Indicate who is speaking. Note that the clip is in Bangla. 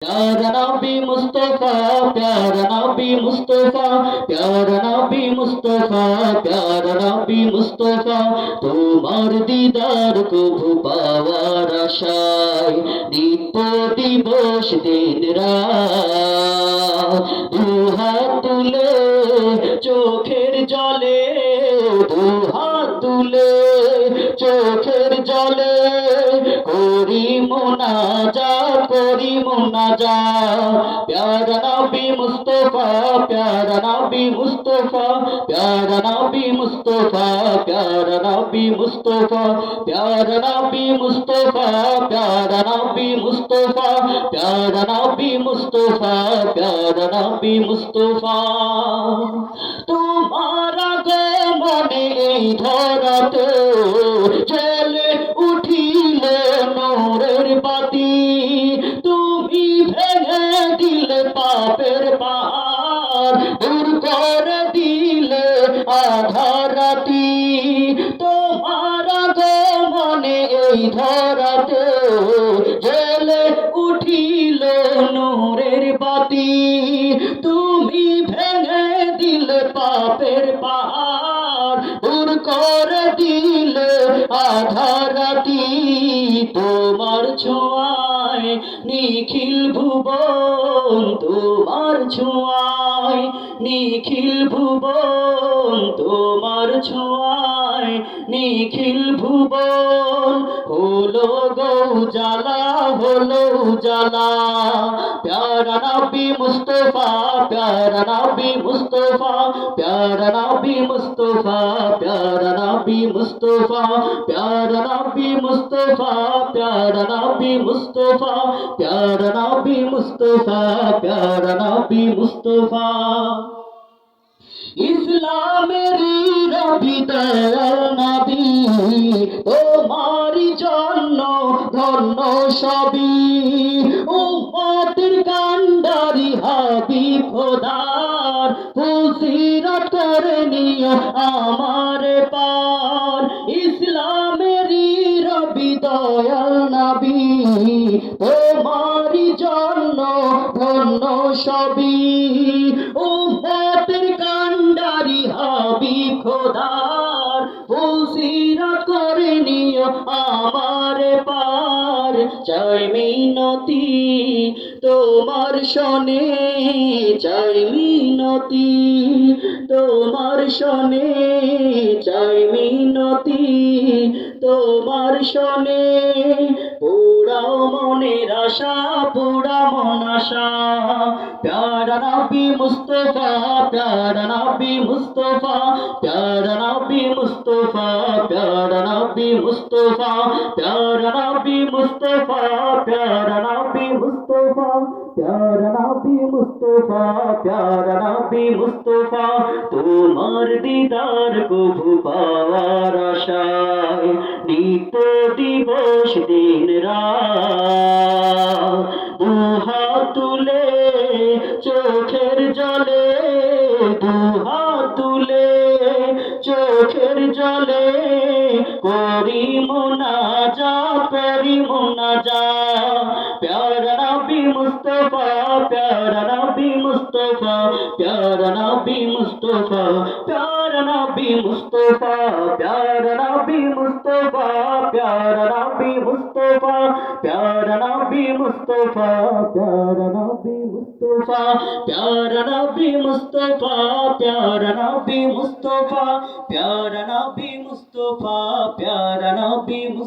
Speaker 1: प्यारा नबी मुस्तफा, प्यारा नबी मुस्तफा, प्यारा नबी मुस्तफा, प्यारा नबी मुस्तफा। তোমার দিদার কভু পাওয়ার আশায় নিত্য দিবস দিন রাত দুহাত তুলে চোখের জলে, দুহাত তুলে চোখের জলে করি মোনাজাত, করি মোনাজাত। প্যারা নবী মুস্তফা, প্যারা নবী মুস্তফা, প্যারা নবী মুস্তফা, প্যারা নবী মুস্তফা, প্যারা নবী মুস্তফা, প্যারা নবী মুস্তফা, প্যারা নবী মুস্তফা, প্যারা নবী মুস্তফা। তোমার আগমনে এই ধরাতে জ্বলে উঠিল নূরের বাতি, তুমি ভেঙে দিলে পাপের পাহাড়, দূর করে দিলে আধার রাতি। তোমার আগমনে এই ধরাতে জ্বলে উঠিল নূরের বাতি, তুমি ভেঙে দিলে পাপের পাহাড়, দূর করে দিলে আধার রাতি। তোমার ছোঁয়ায় নিখিল ভুবন, তোমার ছোঁয়ায় নিখিল ভুবন, তোমার ছোঁয়ায় নিখিল ভুবন। হলো গো উজালা, হলো উজালা। প্যারা নবী মুস্তফা, প্যারা নবী মুস্তফা, প্যারা নবী মুস্তফা, প্যারা নবী মুস্তফা, প্যারা নবী মুস্তফা, প্যারা নবী মুস্তফা, প্যারা নবী মুস্তফা, প্যারা নবী মুস্তফা। ইসলামের নবী দয়াল নবী, তোমারই জন্য ধন্য সবই। উম্মতের কান্ডারি হাবিব খোদার, ফুসিরাত করে নিও আমার পার। ইসলামের নবী দয়াল নবী, তোমারই জন্য ধন্য সবই। উম্মতের কান্ডারি হাবিব খোদার, ফুসিরাত করে নিও আমার পার। চাই মিনতি তোমার শনে, চাই মিনতি তোমার শনে, চাই মিনতি তোমার শনে। পুরাও মনের আশা, পুরা মন আশা। প্যারা নবী মুস্তফা, প্যারা নবী মুস্তফা, প্যারা নবী মুস্তফা, প্যারা নবী মুস্তফা, প্যারা নবী মুস্তফা, প্যারা নবী মুস্তফা, প্যারা নবী মুস্তফা, প্যারা নবী মুস্তফা। তোমার দিদার কভু পাওয়ার আশায় নিত্য দিবস দিন রাত দুহাত তুলে চোখের জলে, দুহাত তুলে চোখের জলে করি মোনাজাত, করি মোনাজাত। প্যারা নবী মুস্তফা, প্যারা নবী মুস্তফা, প্যারা নবী মুস্তফা, প্যারা নবী মুস্তফা, প্যারা নবী মুস্তফা, প্যারা নবী মুস্তফা, প্যারা নবী মুস্তফা, প্যারা নবী মুস্তফা, প্যারা নবী মুস্তফা, প্যারা নবী মুস্তফা, প্যারা নবী মুস্তফা, প্যারা নবী।